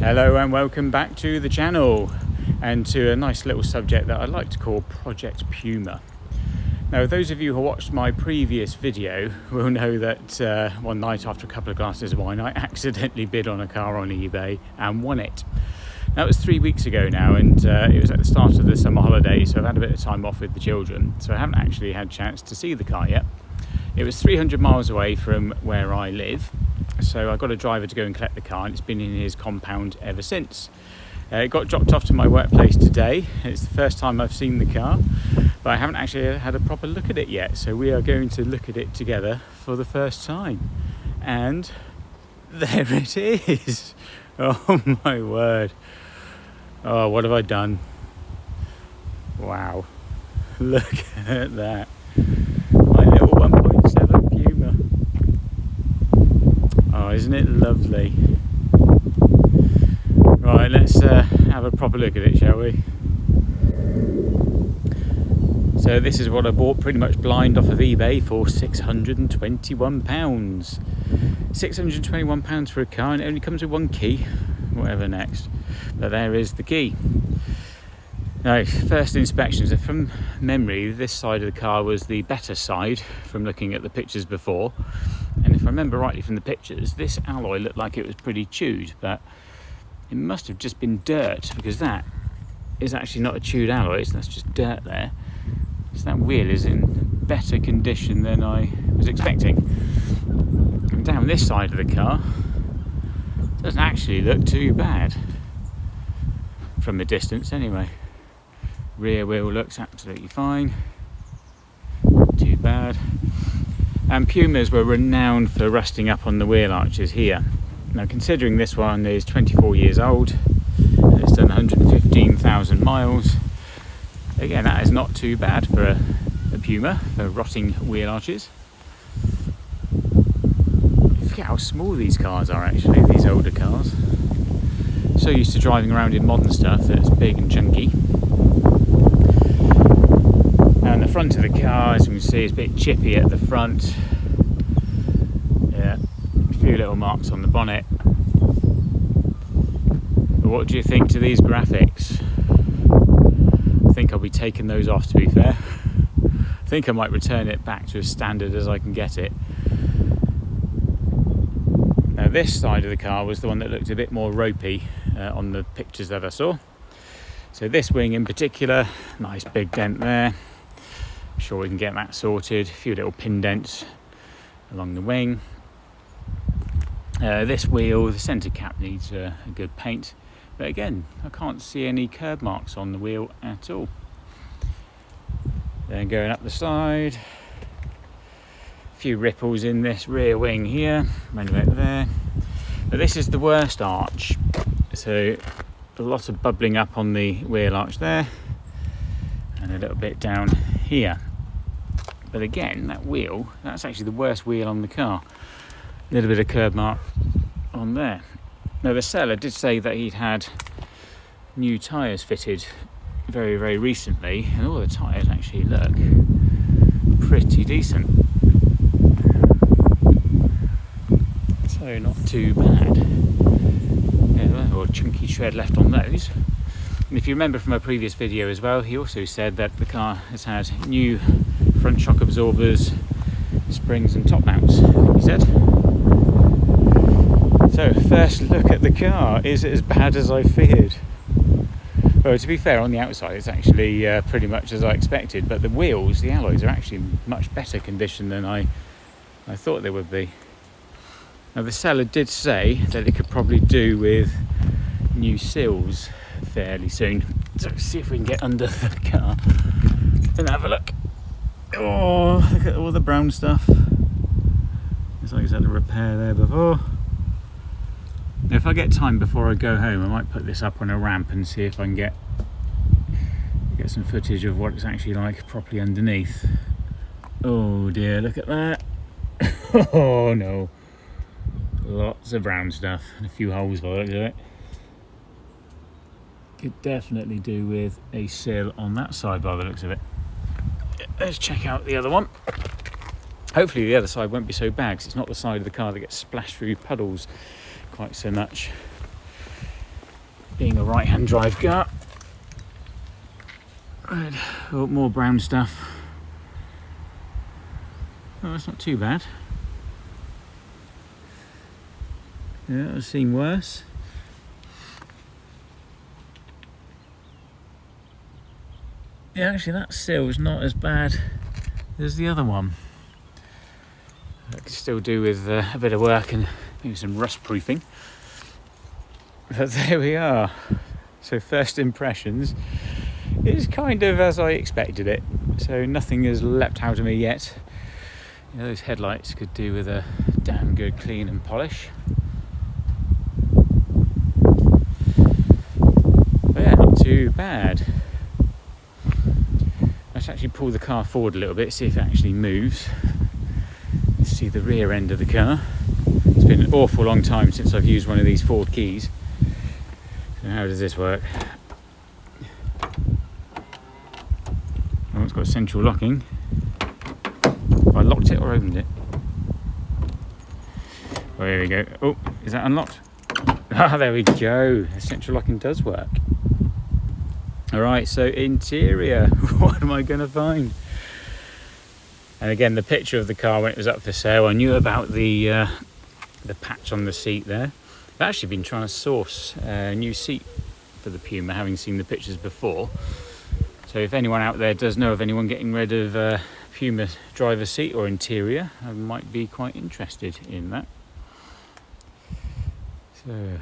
Hello and welcome back to the channel and to a nice little subject that I like to call Project Puma. Now, those of you who watched my previous video will know that one night after a couple of glasses of wine I accidentally bid on a car on eBay and won it. That was 3 weeks ago now, and it was at the start of the summer holiday, so I've had a bit of time off with the children, so I haven't actually had a chance to see the car yet. It was 300 miles away from where I live, so I got a driver to go and collect the car, and it's been in his compound ever since. It got dropped off to my workplace today. It's the first time I've seen the car, but I haven't actually had a proper look at it yet, so we are going to look at it together for the first time. And there it is. Oh my word. Oh, what have I done? Wow. Look at that. My little 1.7 Puma. Oh, isn't it lovely? Right, let's have a proper look at it, shall we? So this is what I bought pretty much blind off of eBay for £621. £621 for a car, and it only comes with one key, whatever next. But there is the key. Now, first inspections, from memory, this side of the car was the better side from looking at the pictures before. And if I remember rightly from the pictures, this alloy looked like it was pretty chewed, but it must have just been dirt, because that is actually not a chewed alloy, that's just dirt there. So that wheel is in better condition than I was expecting. And down this side of the car, it doesn't actually look too bad. From a distance anyway. Rear wheel looks absolutely fine. Not too bad. And Pumas were renowned for rusting up on the wheel arches here. Now, considering this one is 24 years old and it's done 115,000 miles, again, that is not too bad for a Puma, for rotting wheel arches. I forget how small these cars are actually, these older cars. So used to driving around in modern stuff that's big and chunky. And the front of the car, as you can see, is a bit chippy at the front. Yeah, a few little marks on the bonnet. But what do you think to these graphics? I think I'll be taking those off, to be fair. I think I might return it back to as standard as I can get it. Now, this side of the car was the one that looked a bit more ropey on the pictures that I saw. So this wing in particular, nice big dent there. I'm sure we can get that sorted. A few little pin dents along the wing. This wheel, the centre cap needs a good paint. But again, I can't see any curb marks on the wheel at all. Then going up the side, a few ripples in this rear wing here, round about there. But this is the worst arch. So a lot of bubbling up on the wheel arch there, and a little bit down here. But again, that wheel, that's actually the worst wheel on the car. A little bit of curb mark on there. Now, the seller did say that he'd had new tyres fitted very, very recently, and all the tyres actually look pretty decent. So not too bad. Yeah, or chunky shred left on those. And if you remember from a previous video as well, he also said that the car has had new front shock absorbers, springs and top mounts, I think he said. So, first look at the car. Is it as bad as I feared? Well, to be fair, on the outside it's actually pretty much as I expected, but the wheels, the alloys, are actually in much better condition than I thought they would be. Now, the seller did say that it could probably do with new seals fairly soon. So let's see if we can get under the car and have a look. Oh, look at all the brown stuff. Looks like it's had a repair there before. If I get time before I go home, I might put this up on a ramp and see if I can get some footage of what it's actually like properly underneath. Oh dear, look at that. Oh no. Lots of brown stuff and a few holes by the look of it. Could definitely do with a sill on that side by the looks of it. Let's check out the other one. Hopefully the other side won't be so bad, because it's not the side of the car that gets splashed through puddles quite so much. being a right-hand drive car. Right. Oh, more brown stuff. Oh, that's not too bad. Yeah, I've seen worse. Yeah, actually that sill is not as bad as the other one. I could still do with a bit of work and maybe some rust proofing. But there we are. So first impressions is kind of as I expected it. So nothing has leapt out of me yet. You know, those headlights could do with a damn good clean and polish. But yeah, not too bad. Let's actually pull the car forward a little bit, see if it actually moves. Let's see the rear end of the car. It's been an awful long time since I've used one of these Ford keys. So how does this work? Oh, it's got central locking. Have I locked it or opened it? Oh, here we go. Oh, is that unlocked? Ah, there we go. The central locking does work. Alright, so interior. What am I going to find? And again, the picture of the car when it was up for sale, I knew about the patch on the seat there. I've actually been trying to source a new seat for the Puma, having seen the pictures before. So if anyone out there does know of anyone getting rid of Puma driver's seat or interior, I might be quite interested in that. So,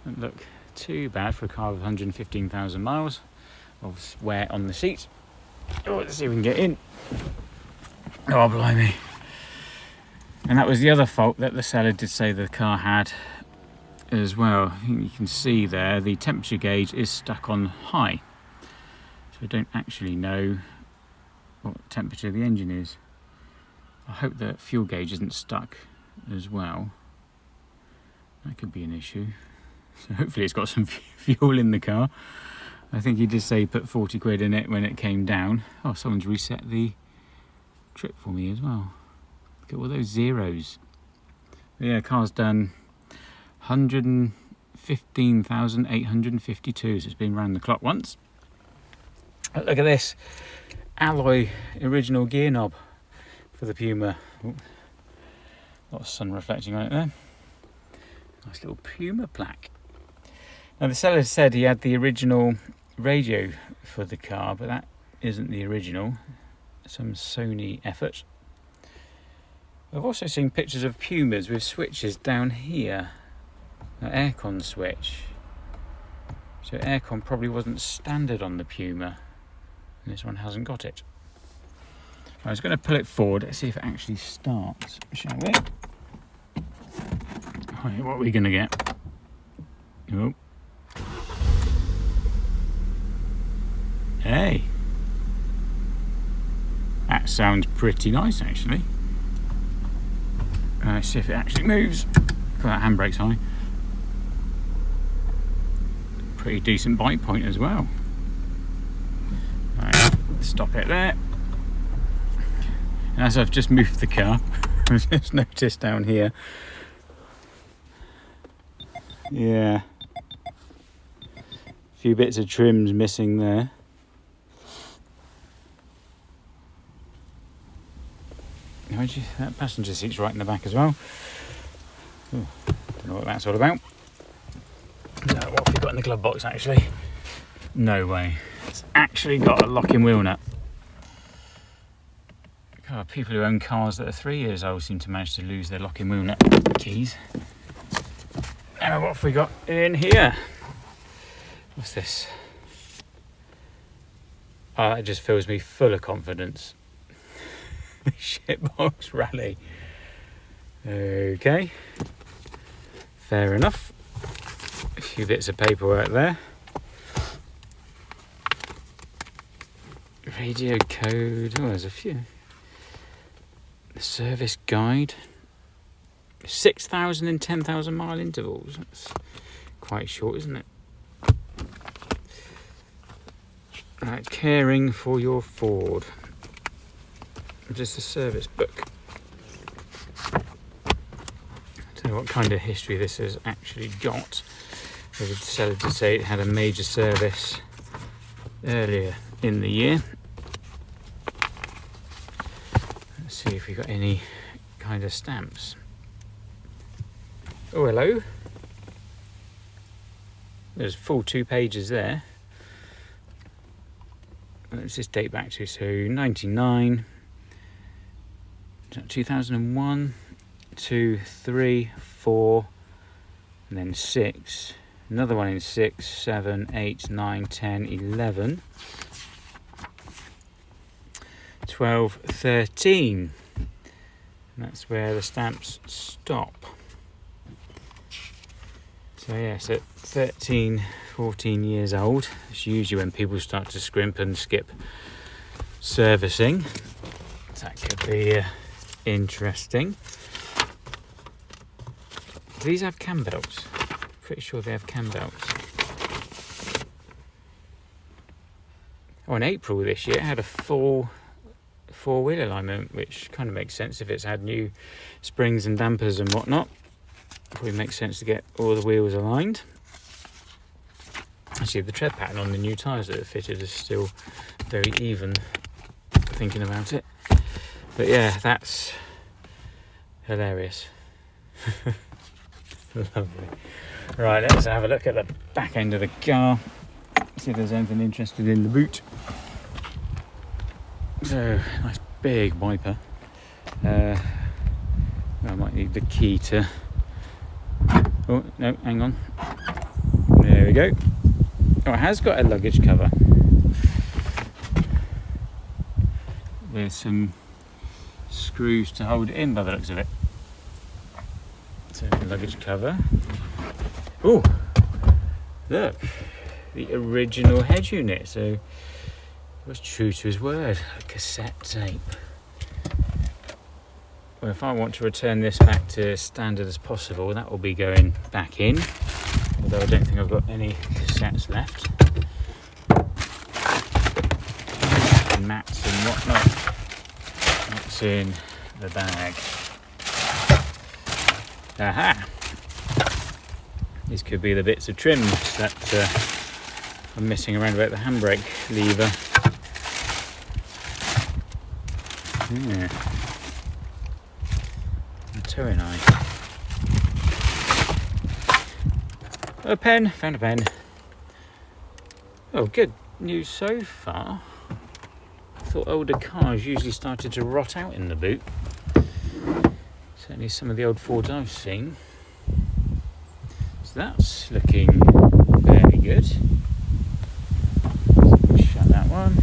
doesn't look too bad for a car with 115,000 miles of wear on the seat. Oh, let's see if we can get in. Oh, blimey. And that was the other fault that the seller did say the car had as well. I think you can see there the temperature gauge is stuck on high. So I don't actually know what temperature the engine is. I hope the fuel gauge isn't stuck as well. That could be an issue. So hopefully it's got some fuel in the car. I think he did say he put 40 quid in it when it came down. Oh, someone's reset the trip for me as well. Look at all those zeros. But yeah, car's done 115,852, so it's been round the clock once. But look at this alloy original gear knob for the Puma. Ooh, a lot of sun reflecting on it there. Nice little Puma plaque. Now the seller said he had the original radio for the car, but that isn't the original. Some Sony effort. I've also seen pictures of Pumas with switches down here. An aircon switch. So aircon probably wasn't standard on the Puma, and this one hasn't got it. I was going to pull it forward. Let's see if it actually starts, shall we? Right, what are we going to get? Oh. Hey. That sounds pretty nice, actually. Let's see if it actually moves. Got that handbrake's high. Pretty decent bite point as well. Right, stop it there. And as I've just moved the car, I've just noticed down here. Yeah. A few bits of trims missing there. That passenger seat's right in the back as well. Ooh, don't know what that's all about. What have we got in the glove box actually? No way. It's actually got a locking wheel nut. God, people who own cars that are 3 years old seem to manage to lose their locking wheel nut keys. Now what have we got in here? What's this? Oh, that just fills me full of confidence. The shitbox rally. Okay. Fair enough. A few bits of paperwork there. Radio code. Oh, there's a few. The service guide. 6,000 and 10,000 mile intervals. That's quite short, isn't it? Right, caring for your Ford. Just a service book. I don't know what kind of history this has actually got. The seller did say it had a major service earlier in the year. Let's see if we got any kind of stamps. Oh, hello. There's full 2 pages there. What's this date back to? So 99, 2001, 2, 3, 4, and then 6. Another one in 6, 7, 8, 9, 10, 11, 12, 13. And that's where the stamps stop. So yes, at 13, 14 years old, it's usually when people start to scrimp and skip servicing. That could be interesting. Do these have cam belts? Pretty sure they have cam belts. Oh, in April this year, it had a full four-wheel alignment, which kind of makes sense if it's had new springs and dampers and whatnot. Probably makes sense to get all the wheels aligned. Actually, the tread pattern on the new tyres that are fitted is still very even, thinking about it. But yeah, that's hilarious. Lovely. Right, let's have a look at the back end of the car, see if there's anything interesting in the boot. So, nice big wiper. I might need the key to... Oh, no, hang on. There we go. Oh, it has got a luggage cover. There's some screws to hold it in by the looks of it. So, the luggage cover. Oh, look. The original head unit. So, it was true to his word. A cassette tape. Well, if I want to return this back to standard as possible, that will be going back in, although I don't think I've got any cassettes left. And mats and whatnot. That's in the bag. Aha! These could be the bits of trim that I'm missing around about the handbrake lever. Yeah. Towing eye. A pen, found a pen. Oh, good news so far. I thought older cars usually started to rot out in the boot. Certainly some of the old Fords I've seen. So that's looking very good. Shut that one.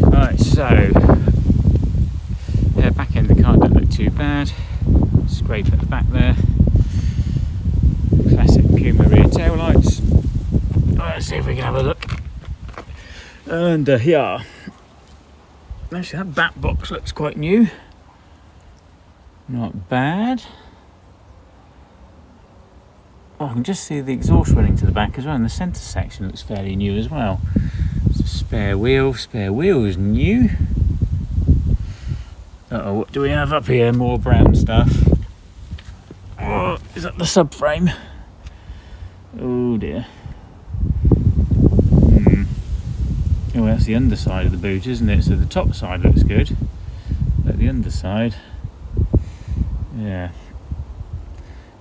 Right, so back end of the car don't look too bad. Scrape at the back there. Classic Puma rear tail lights. Let's see if we can have a look under here. Actually, that back box looks quite new. Not bad. Oh, I can just see the exhaust running to the back as well, and the centre section looks fairly new as well. There's a spare wheel is new. Uh-oh, what do we have up here? More brown stuff. Oh, is that the subframe? Oh dear. Oh, that's the underside of the boot, isn't it? So the top side looks good, but the underside, yeah,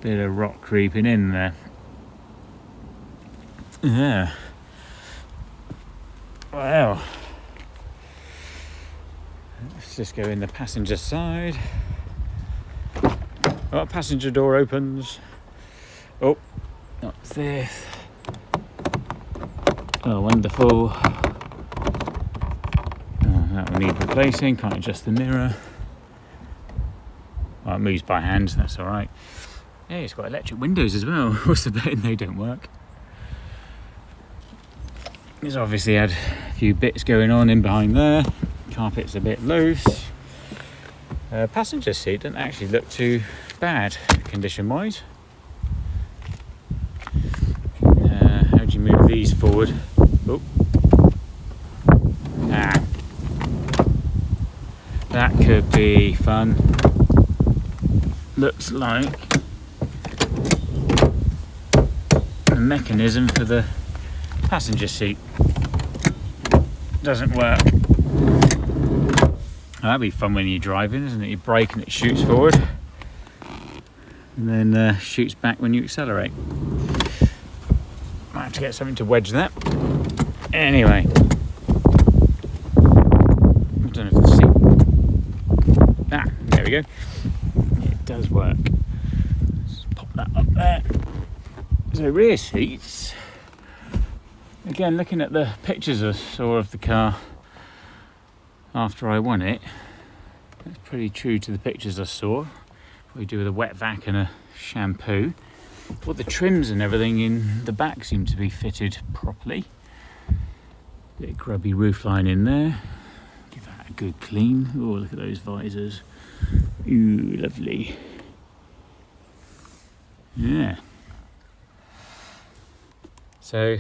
bit of rot creeping in there. Yeah. Wow. Let's just go in the passenger side. Oh, passenger door opens. Oh, not this. Oh, wonderful. Oh, that will need replacing. Can't adjust the mirror. Well, it moves by hand, so that's all right. Yeah, it's got electric windows as well. What's the betting they don't work? It's obviously had a few bits going on in behind there. Carpet's a bit loose. Passenger seat doesn't actually look too bad condition wise. How do you move these forward? Oh. That could be fun. Looks like the mechanism for the passenger seat doesn't work. Oh, that'd be fun when you're driving, isn't it? You brake and it shoots forward and then shoots back when you accelerate. Might have to get something to wedge that. Anyway, I don't know if the seat... Ah, there we go. It does work. Let's pop that up there. So rear seats. Again, looking at the pictures I saw of the car after I won it, it's pretty true to the pictures I saw. What you do with a wet vac and a shampoo. All the trims and everything in the back seem to be fitted properly. Bit of grubby roofline in there. Give that a good clean. Oh, look at those visors. Ooh, lovely. Yeah. So,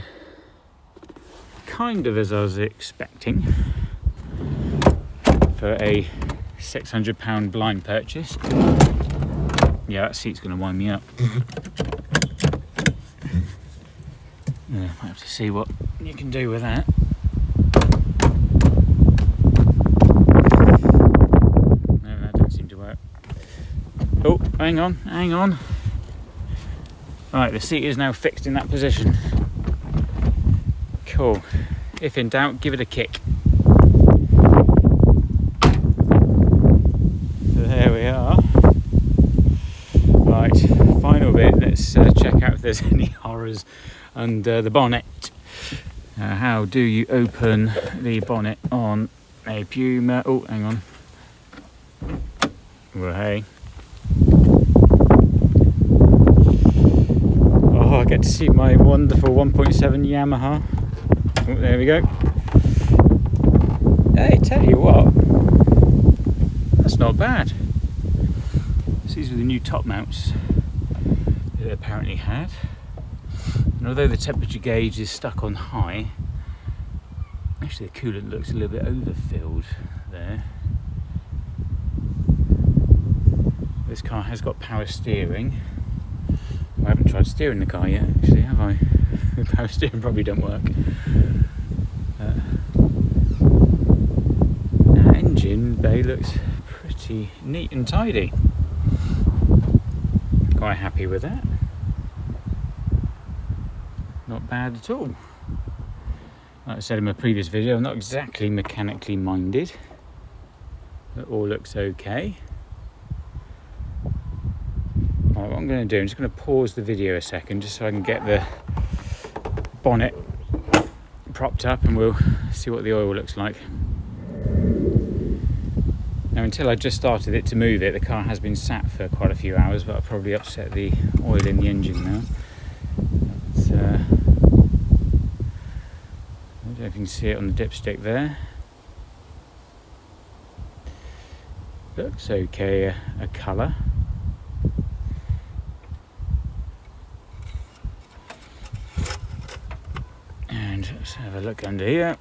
kind of as I was expecting for a £600 blind purchase. Yeah, that seat's going to wind me up. Yeah, might have to see what you can do with that. No, that doesn't seem to work. Oh, hang on. Right, the seat is now fixed in that position. Cool. If in doubt, give it a kick. So there we are. Right, final bit. Let's check out if there's any horrors under the bonnet. How do you open the bonnet on a Puma? Oh, hang on. Well, hey. Oh, I get to see my wonderful 1.7 Yamaha. Oh, there we go. Hey, tell you what, that's not bad. These were the new top mounts that it apparently had. And although the temperature gauge is stuck on high, actually the coolant looks a little bit overfilled there. This car has got power steering. I haven't tried steering the car yet, actually, have I? The power steering probably don't work. That engine bay looks pretty neat and tidy. Quite happy with that. Not bad at all. Like I said in my previous video, I'm not exactly mechanically minded. It all looks okay. Right, what I'm going to do, I'm just going to pause the video a second just so I can get the bonnet propped up and we'll see what the oil looks like. Now, until I just started it to move it, the car has been sat for quite a few hours, but I've probably upset the oil in the engine now. But, I don't know if you can see it on the dipstick there. Looks okay, a colour. And let's have a look under here.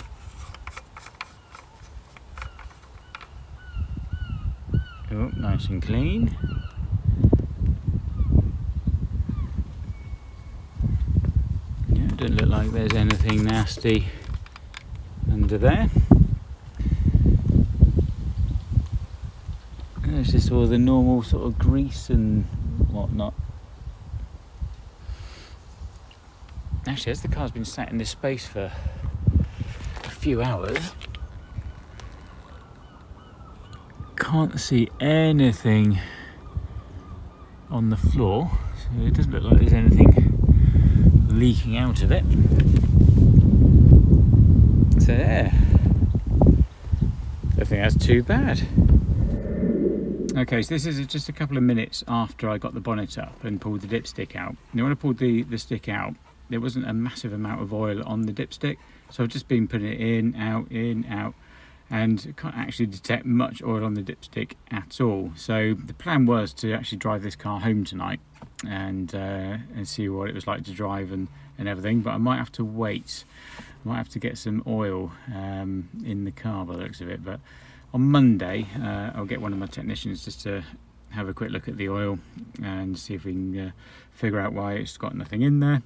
Oh, nice and clean. Yeah, it doesn't look like there's anything nasty under there. There's just all the normal sort of grease and whatnot. Actually, as the car's been sat in this space for a few hours, can't see anything on the floor, so it doesn't look like there's anything leaking out of it. So yeah, I don't think that's too bad. Okay, so this is just a couple of minutes after I got the bonnet up and pulled the dipstick out. Now when I pulled the stick out, there wasn't a massive amount of oil on the dipstick, so I've just been putting it in, out, and can't actually detect much oil on the dipstick at all. So the plan was to actually drive this car home tonight and see what it was like to drive and everything, but I might have to wait. I might have to get some oil in the car by the looks of it, but on Monday I'll get one of my technicians just to have a quick look at the oil and see if we can figure out why it's got nothing in there.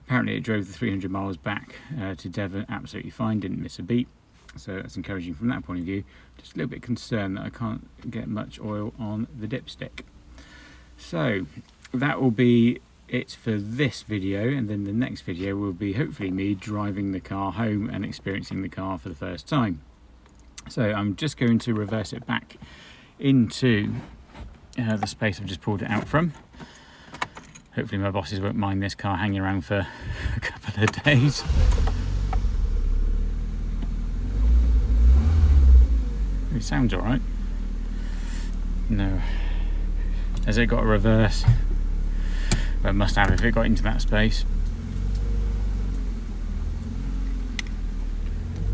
Apparently it drove the 300 miles back to Devon absolutely fine, didn't miss a beat, so that's encouraging from that point of view. Just a little bit concerned that I can't get much oil on the dipstick. So that will be it for this video, and then the next video will be hopefully me driving the car home and experiencing the car for the first time. So I'm just going to reverse it back into the space I've just pulled it out from. Hopefully my bosses won't mind this car hanging around for a couple of days. It sounds alright. No. Has it got a reverse? Well, it must have if it got into that space.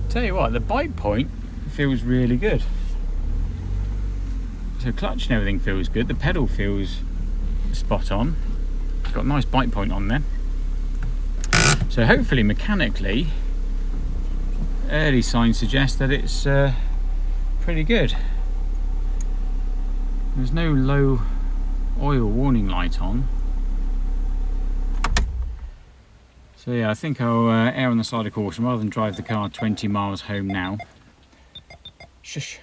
Tell you what, the bite point feels really good. So clutch and everything feels good. The pedal feels spot on. It's got a nice bite point on there. So hopefully mechanically, early signs suggest that it's pretty good. There's no low oil warning light on. So yeah, I think I'll err on the side of caution rather than drive the car 20 miles home now. Shush.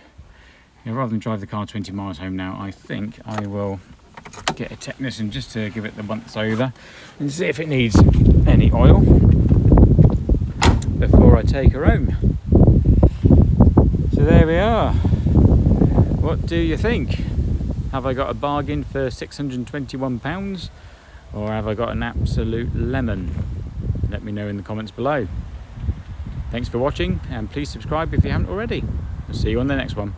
Yeah, rather than drive the car 20 miles home now, I think I will get a technician just to give it the once over and see if it needs any oil before I take her home. So there we are. What do you think? Have I got a bargain for £621 or have I got an absolute lemon? Let me know in the comments below. Thanks for watching and please subscribe if you haven't already. I'll see you on the next one.